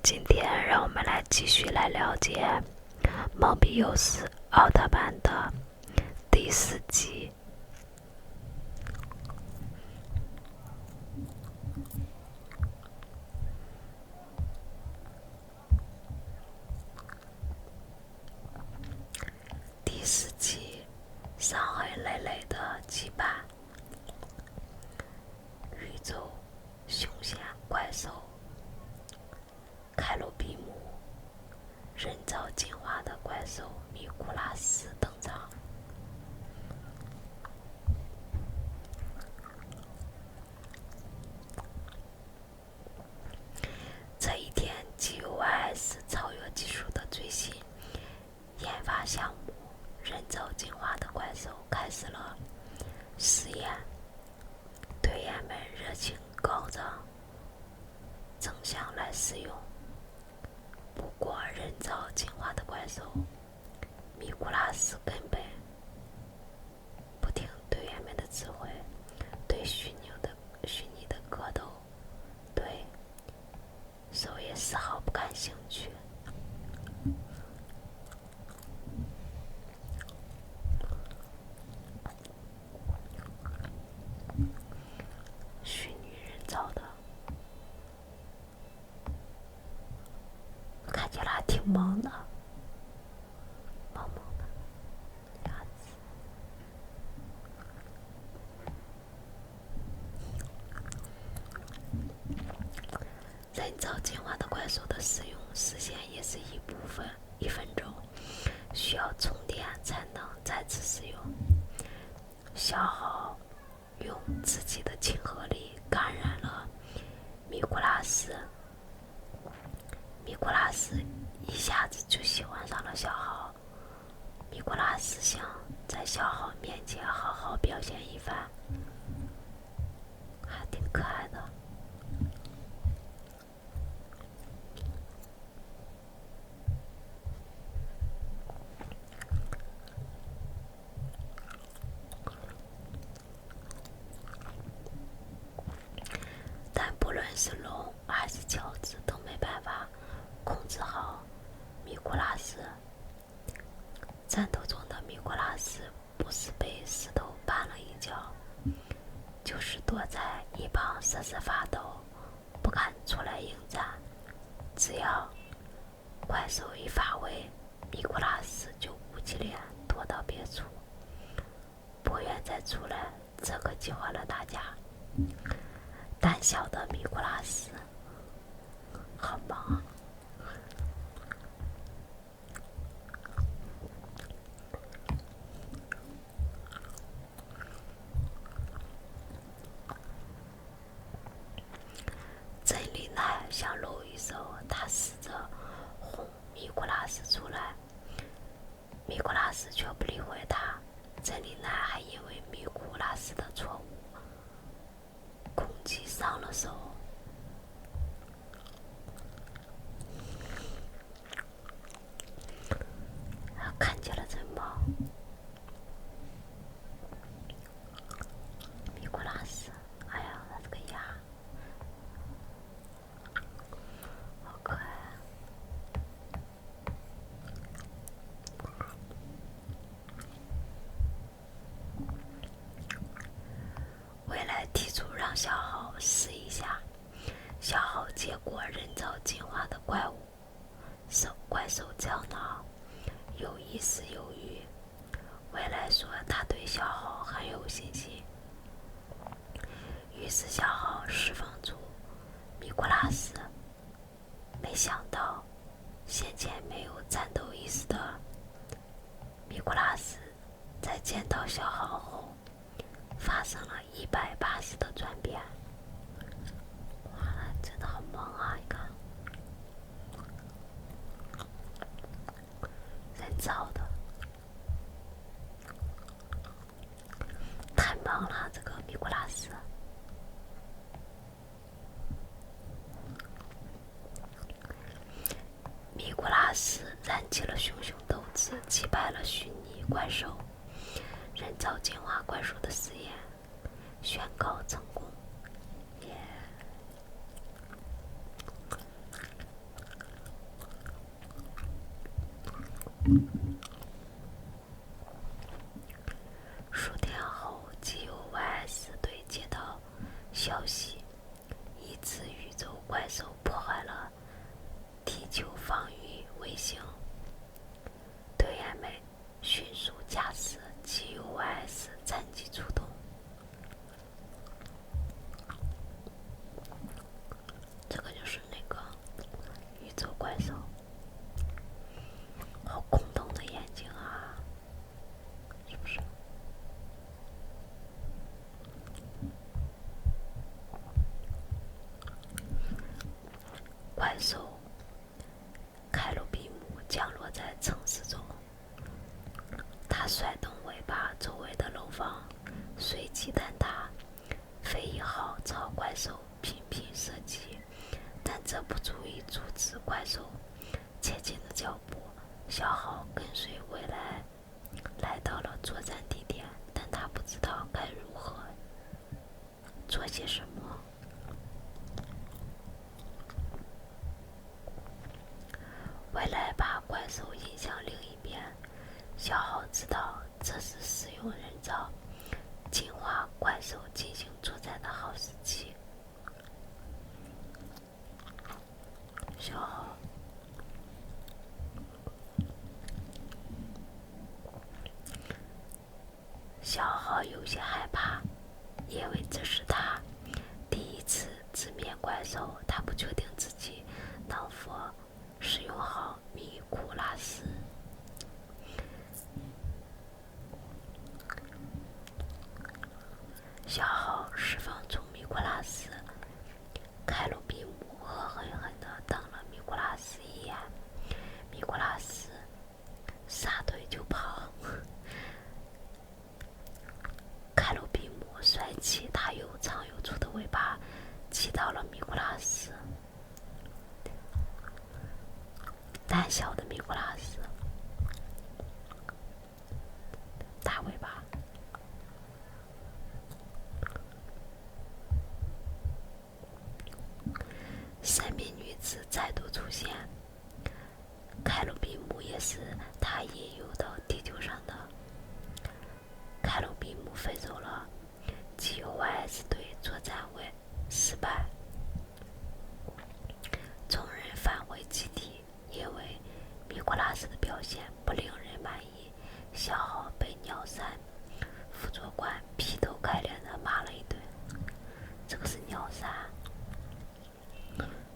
今天让我们来继续来了解蒙比欧斯奥特曼的第4集。第4集，伤痕累累的羁绊。宇宙凶险怪兽凯鲁比姆，人造进化的怪兽米库拉斯登场。这一天 ，GUIS 超越技术的最新研发项目——人造进化的怪兽开始了实验，队员们热情高涨，争相来使用。不过，人造进化的怪兽米库拉斯根本不听队员们的指挥，对虚拟的格斗对手也丝毫不感兴趣。虚拟人造的，看起来还挺萌的，萌萌的样子。人造进化的怪兽的使用时间也是一部分，1分钟，需要充电才能再次使用。消耗用自己的亲和力感染了米库拉斯，米库拉斯一下子就喜欢上了小豪。米库拉斯想在小豪面前好好表现一番，还挺可爱的。但不论是龙还是乔治都没办法控制好米库拉斯。战斗中的米库拉斯不是被石头绊了一跤，就是躲在一旁瑟瑟发抖，不敢出来应战。只要怪兽一发威，米库拉斯就捂起脸躲到别处，不愿再出来，这可激坏了大家。胆小的米库拉斯好忙啊。珍妮奈想露一手，他试着哄米库拉斯出来，米库拉斯却不理会他。珍妮奈还因为米库拉斯的错误攻击伤了手。看起来真忙。米库拉斯，哎呀，他这个牙好可爱啊。未来提出让小豪试一下，小豪接过人造进化的怪兽胶囊，有一丝犹豫。未来说他对小豪很有信心，于是小豪释放出米库拉斯。没想到先前没有战斗意识的米库拉斯在见到小豪后发生了180度转变。哇，真的好萌啊！你看，人造的太萌了，这个米库拉斯。米库拉斯燃起了熊熊斗志，击败了虚拟怪兽。人造进化怪兽的实验宣告成功。数天后，GOYS 队接到消息，一只宇宙怪兽破坏了地球防御卫星。队员们迅速驾驶 GOYS 战机出动。这个就是那个宇宙怪兽，好空洞的眼睛啊，是不是？怪兽凯鲁比姆降落在城市中，它甩动尾巴，周围的楼房随即坍塌。飞一号朝怪兽频频射击，但这不足以阻止怪兽前进的脚步。小号跟随未来来到了作战地点，但他不知道该如何做些什么。未来把怪兽引向另一边，小号知道这是使用人造进化怪兽进行作战的好时机。小号有些害怕，因为这是他第一次直面怪兽，他不确定自己能否使用好米库拉斯。小号释放出米库拉斯，凯鲁比姆恶狠狠地瞪了米库拉斯一眼，米库拉斯撒腿就跑。凯鲁比姆甩起他又长又粗的尾巴，击到了米库拉斯。胆小的米库拉斯，大尾巴。神秘女子再度出现，凯鲁比姆也是他引诱到地球上的。凯鲁比姆飞走了，GOYS 队作战为失败，众人返回基地，因为米库拉斯的表现不令人满意，小号被鸟山辅佐官劈头盖脸的骂了一顿。这个是鸟山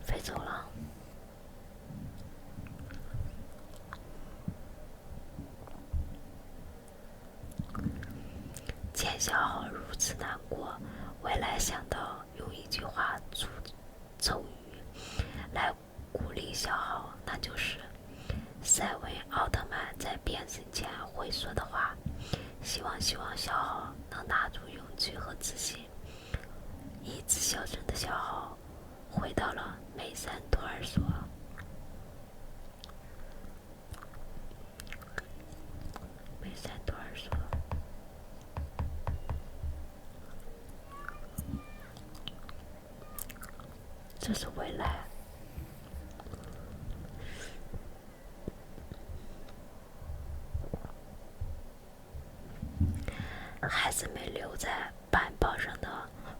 飞走了。见小号如此难过，未来想到用一句话咒语来鼓励小号，那就是赛文奥特曼在变身前会说的话。希望小号能拿出勇气和自信。一直小声的小号回到了梅山托儿所。梅山托儿所，这是未来。孩子们留在板报上的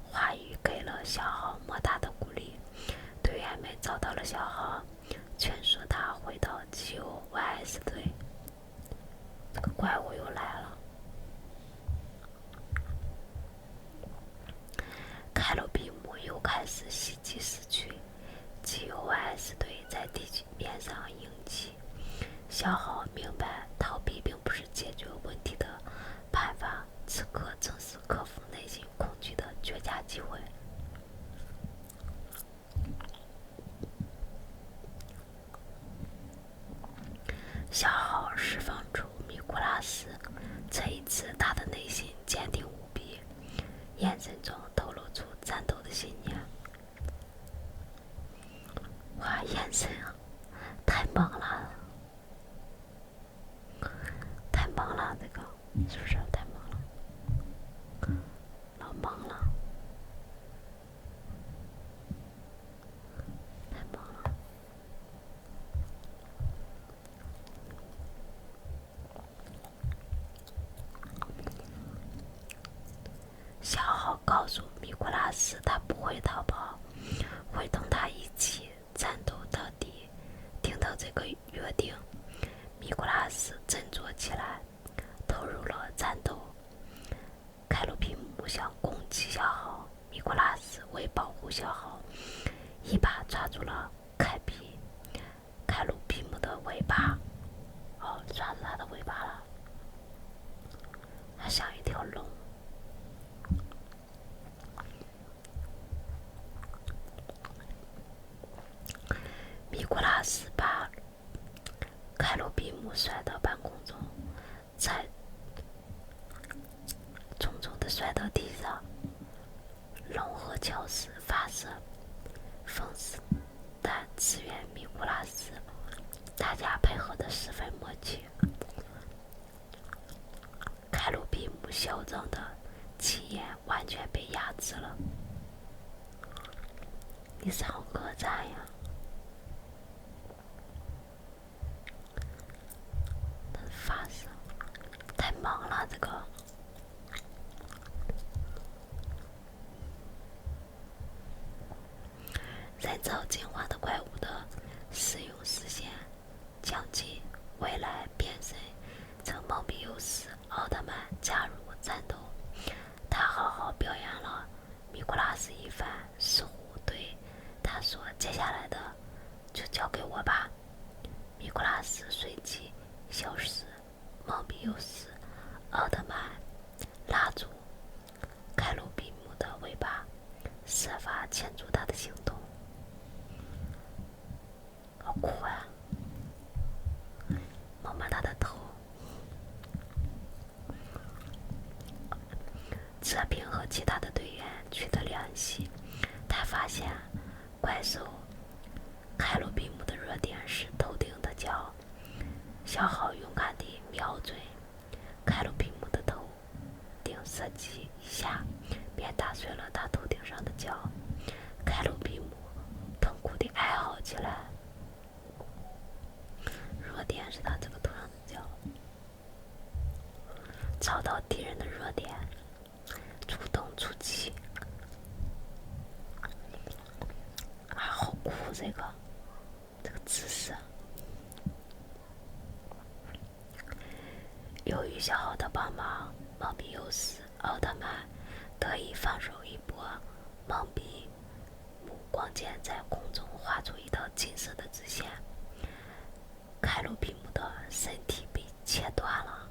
话语给了小号莫大的鼓励。队员们找到了小号，劝说他回到GOYS 队。这个怪物又来了。凯鲁比姆又开始袭击市区，GOYS 队在地面上迎击。小号明白逃避并不是解决问题的办法，此刻正是克服内心恐惧的绝佳机会。小号释放出米库拉斯，这一次他的内心坚定无比，眼神中透露出战斗的信念。哇，眼神啊，太猛了，太猛了，这个是不是太猛了？老猛了，太猛了。古拉斯他不会逃跑，会同他一起战斗到底。听到这个约定，米古拉斯振作起来，投入了战斗。凯鲁比姆想攻击小豪，米古拉斯为保护小豪，一把抓住了凯鲁比姆的尾巴。抓住他的尾巴了，它像一条龙。米古拉斯把凯鲁比姆摔到半空中，再重重地摔到地上。龙和乔斯发射风弹支援米古拉斯，大家配合得十分默契。凯鲁比姆嚣张的气焰完全被压制了。你是好客栈呀！他发射太忙了，这个。人造进化的怪物的使用时限将近，未来变身成蒙比尤斯奥特曼加入战斗。他好好表演了米古拉斯一番，似乎对他说：“接下来的就交给我吧。”米古拉斯随即消失。蒙比尤斯奥特曼拉住凯鲁比姆的尾巴，设法牵住他的行动。好酷啊！摸摸他的头。泽平和其他的队员取得联系，他发现怪兽凯鲁比姆的弱点是头顶的角。小豪勇敢地瞄准凯鲁比姆的头顶，射击一下便打碎了他头顶上的角。凯鲁比姆痛苦地哀嚎起来。弱点是他这个头上的角。找到敌人的弱点，主动出击。好酷，这个姿势。由于小豪的帮忙，蒙比尤斯奥特曼得以放手一搏。蒙比目光剑在空中画出一道金色的直线，凯鲁比姆的身体被切断了。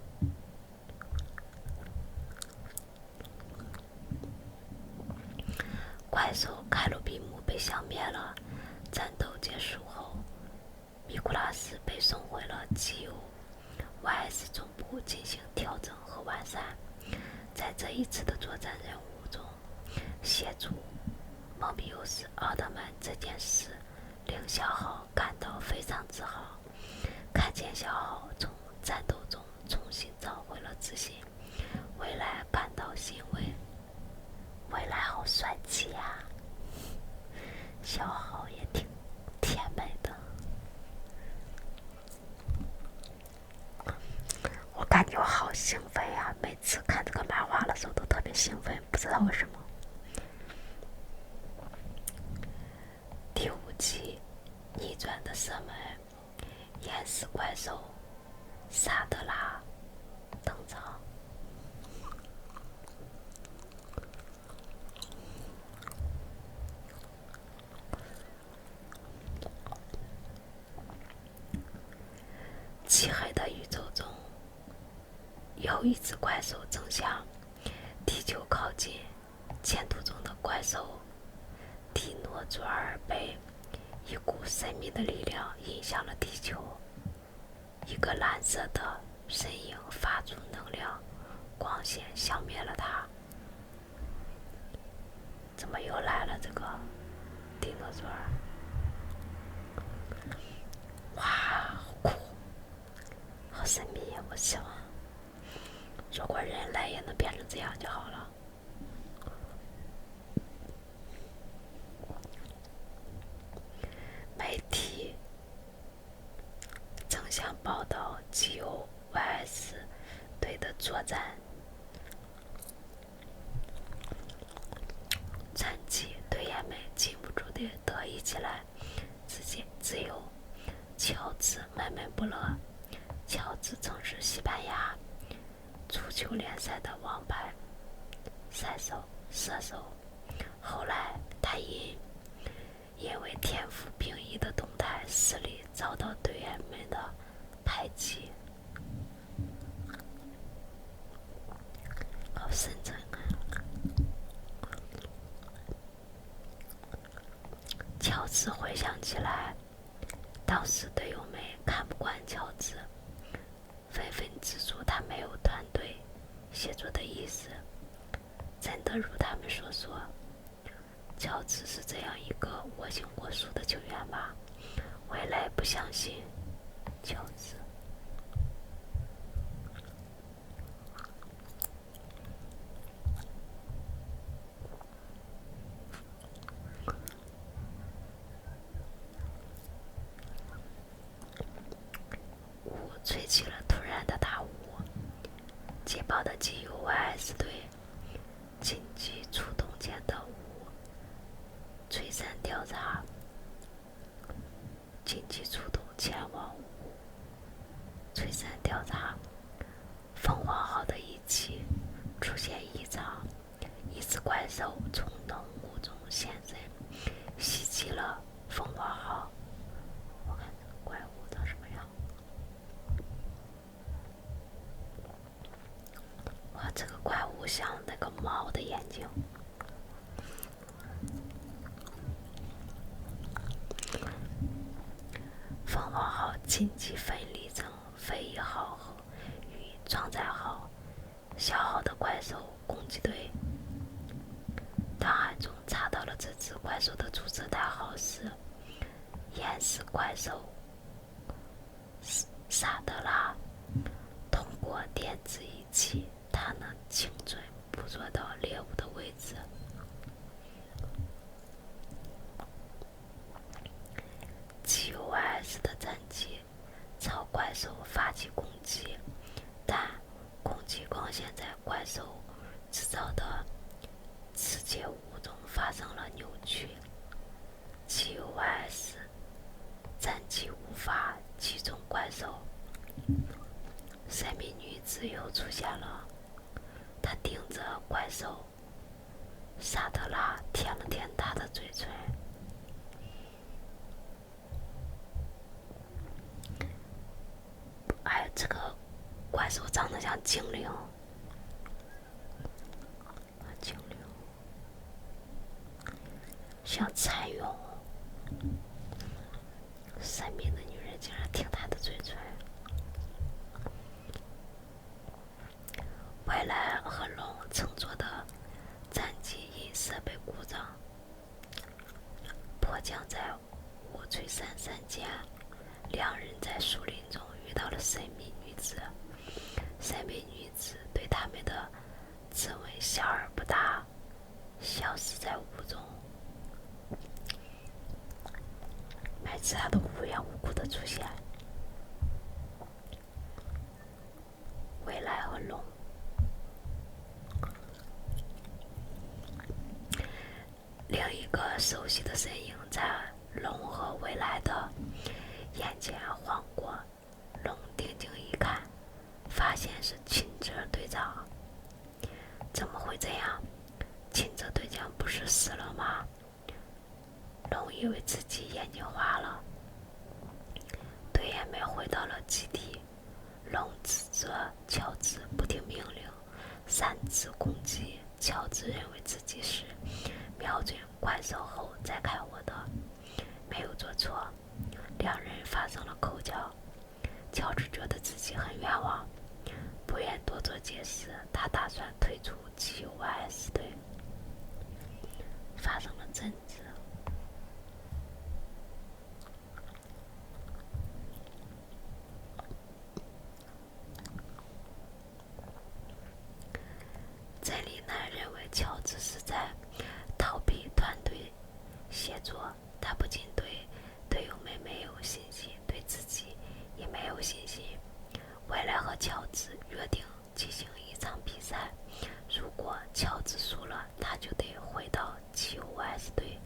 怪兽凯鲁比姆被消灭了。战斗结束后，米古拉斯被送回了基友 YS 总部进行调整和完善。在这一次的作战任务中，协助蒙比尤斯奥特曼这件事令小豪感到非常自豪。看见小豪从战斗中重新找回了自信，未来感到欣慰。未来好帅气呀！小豪也挺甜美的。我感觉我好兴奋呀！每次看这个漫画的时候都特别兴奋，不知道为什么。第5集逆转的射门，岩石怪兽萨德拉登场。漆黑的宇宙中，有一只怪兽正向地球靠近。前途中的怪兽蒂诺佐尔被一股神秘的力量引向了地球。一个蓝色的身影发出能量光线，消灭了它。怎么又来了这个蒂诺佐尔？哇，好酷，好神秘！我希望如果人类也能变成这样就好了。媒体正向报道基友 YS 队的作战。一起来，只有乔治闷闷不乐。乔治曾是西班牙足球联赛的王牌射手，后来他因为天赋并异的动态实力遭到队员们的排挤。好深沉啊！乔治回想起来，当时队友们看不惯乔治，纷纷指出他没有团队协作的意思。真的如他们所说，乔治是这样一个我行我素的球员吗？未来不相信乔治。雾吹起了突然的大雾，捷豹的 GUYS 队紧急出动前的雾吹散调查，紧急出动前往雾吹散调查。凤凰号的仪器出现异常，一只怪兽从浓雾中现身，袭击了凤凰号。我看这个怪物长什么样？哇，这个怪物像那个猫的眼睛。凤凰号紧急分离成飞翼号与装载号，小号的怪兽攻击队。档案中查到了这只怪兽的注册代号是岩石怪兽萨德拉。通过电子仪器，它能精准捕捉到猎物的位置。GUYS 的战机朝怪兽发起攻击，但攻击光线在怪兽制造的磁界雾中发生了扭曲， GUYS 战机无法击中怪兽。神秘女子又出现了，她盯着怪兽萨德拉，舔了舔他的嘴唇。哎，这个怪兽长得像精灵，像蚕蛹。神秘的女人竟然舔他的嘴唇。未来和龙乘坐的战机因设备故障迫降在雾吹散山间，两人在树林中遇到了神秘女子。神秘女子对他们的质问笑而不答，消失在雾中。每次他都无缘无故的出现。未来和龙，另一个熟悉的身影在龙和未来的眼前晃过。龙定睛一看，发现是秦泽队长。怎么会这样？秦泽队长不是死了吗？龙以为自己眼睛花了。队员们回到了基地，龙指责乔治不听命令，擅自攻击。乔治认为自己是瞄准怪兽后再开火的，没有做错。两人发生了口角，乔治觉得自己很冤枉，不愿多做解释。他打算退出 GUYS 队。发生了争执。这里呢，认为乔治是在逃避团队协作，他不仅对队友们没有信心，对自己也没有信心。未来和乔治约定进行一场比赛，如果乔治输了，他就得回到 GUYS 队，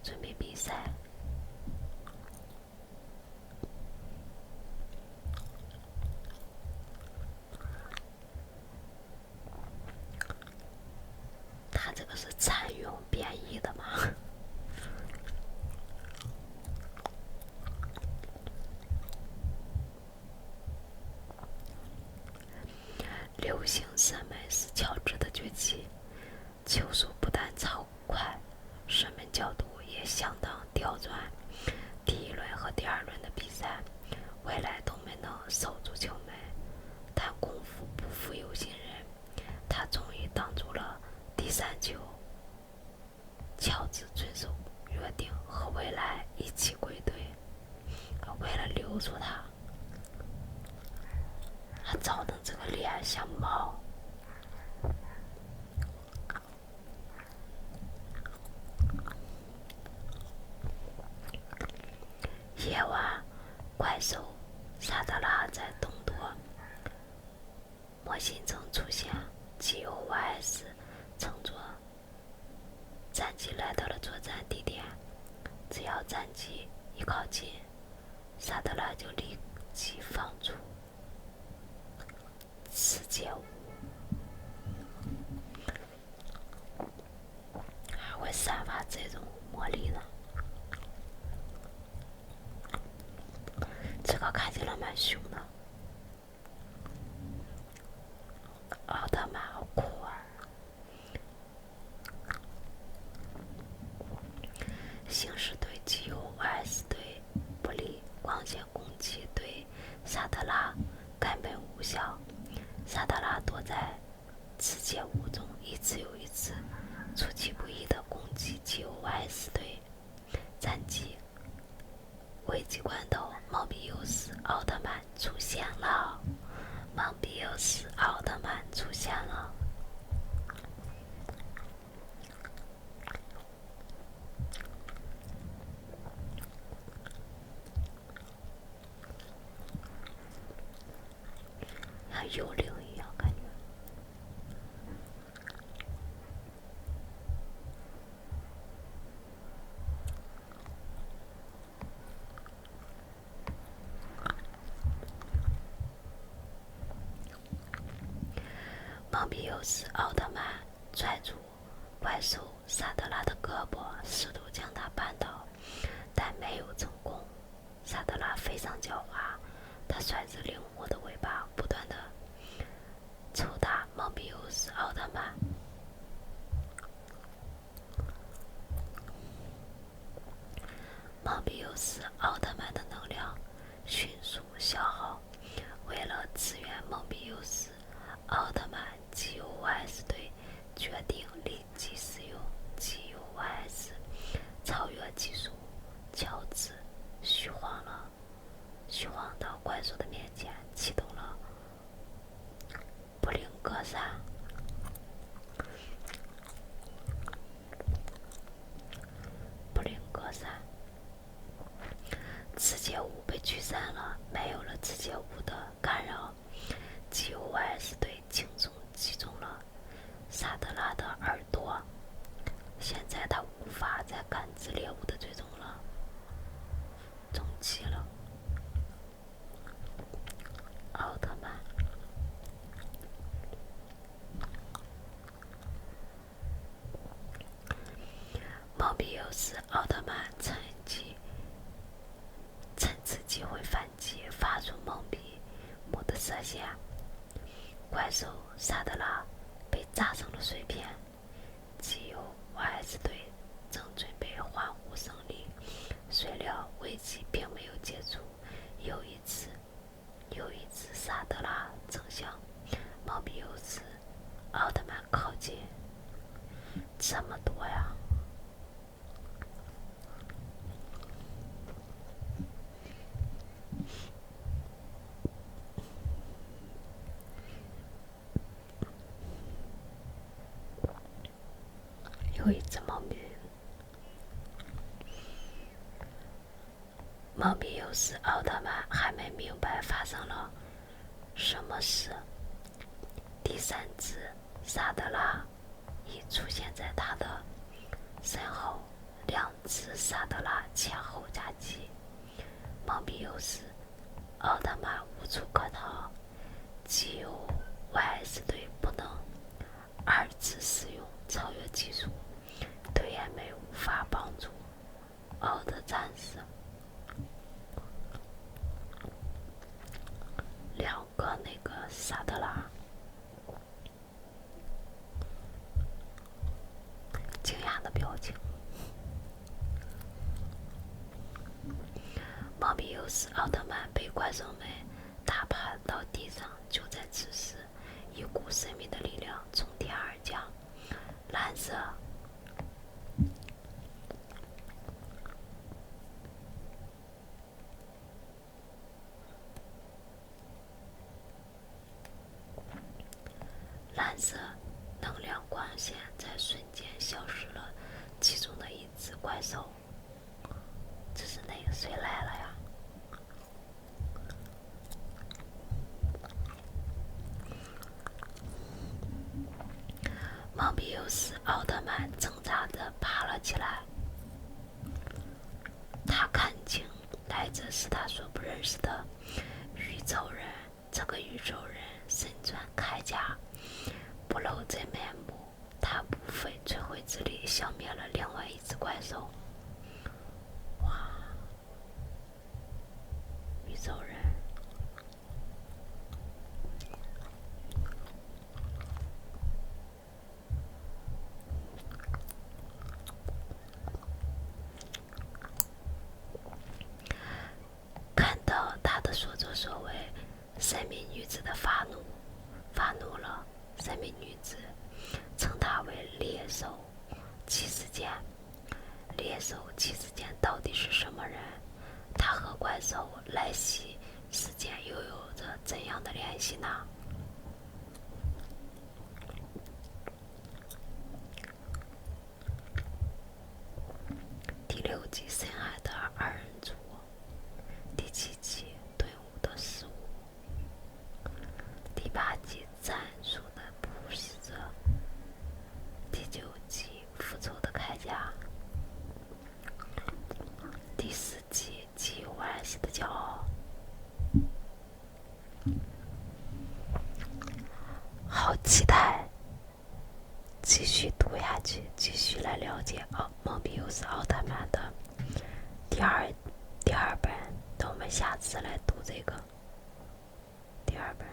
准备赛。他这个是参用变异的吗？流行审美是乔治的崛起，球速不但超快，射门角度也相当刁钻。第一轮和第二轮的比赛，未来都没能守住球门，但功夫不负有心人，他终于挡住了第三球。乔治遵守约定，和未来一起归队。为了留住他，他照的这个脸像猫。夜晚，怪兽萨德拉在东多模型城出现，GOYS 乘坐战机来到了作战地点。只要战机一靠近，萨德拉就立即放出世界舞，还会散发这种魔力呢。这个看起来蛮凶的。奥特曼好酷啊！星矢对 GOS 对不利，光线攻击对萨德拉根本无效。萨德拉躲在世界舞中，一次又一次出其不意的攻击 GOS 对战机。危急关头，蒙比尤斯奥特曼出现了。蒙比尤斯奥特曼出现了。像幽灵一样感觉。蒙比尤斯奥特曼拽住怪兽萨德拉的胳膊，试图将他绊倒，但没有成功。萨德拉非常狡猾，他甩着灵活的尾巴，不断的抽打蒙比尤斯奥特曼。蒙比尤斯奥特曼的能量迅速消耗，为了支援蒙比尤斯奥特曼 GOS 队决定立即使用 GOS 超越技术。乔治虚晃到怪兽的面前，启动了布林格山。世界舞被驱散了，没有了世界舞的干扰， GOS 队轻松击中了萨德拉的耳朵。现在他无法再感知猎物的追踪了，中击了。奥特曼蒙比尤斯奥特曼趁此机会反击，发出蒙比姆的射线。怪兽萨德拉被炸成了碎片。GOS 队正准备欢呼胜利，谁料危机并没有解除。又一次萨德拉正向蒙比尤斯奥特曼靠近。这么多呀！有一只猫咪，蒙比尤斯奥特曼还没明白发生了什么事，第三只萨德拉已出现在他的身后，两自萨德拉前后夹击，蒙比优斯、奥特曼无处可逃，既有 YS 队不能二次使用超越技术，对眼妹无法帮助奥特战士。两个那个萨德拉惊讶的表情。蒙比优斯奥特曼被怪兽们打趴到地上，就在此时，一股神秘的力量从天而降，蓝色能量光线在瞬间消失了其中的一只怪兽。这是哪个谁来了呀？蒙比优斯奥特曼挣扎着爬了起来，他看清来者是他所不认识的宇宙人。这个宇宙人身穿铠甲，不露真面目，他不费吹灰之力消灭了另外一只怪兽。哇！宇宙人看到他的所作所为，神秘女子的发怒了。神秘女子称他为猎手骑士剑。猎手骑士剑到底是什么人？他和怪兽莱西事件又有着怎样的联系呢？第6集深海的二人组，第7集顿悟的失误，第8集战术的捕食者，第9集复仇的铠甲，第10集基友惋惜的骄傲。好期待继续读下去，继续来了解蒙比优斯奥特曼的第二本。等我们下次来读这个第2本。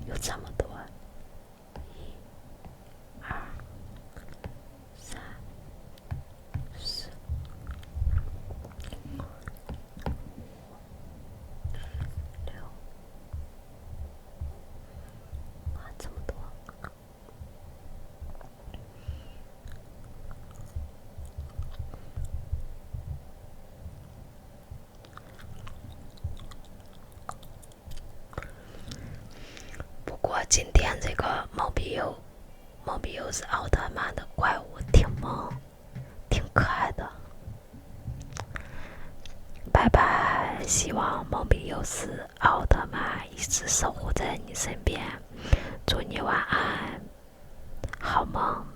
有这么多，1、2、3、4、5、6，哇，这么多！不过今天这个蒙比优斯奥特曼的怪物挺萌，挺可爱的。拜拜，希望蒙比优斯奥特曼一直守护在你身边，祝你晚安，好梦。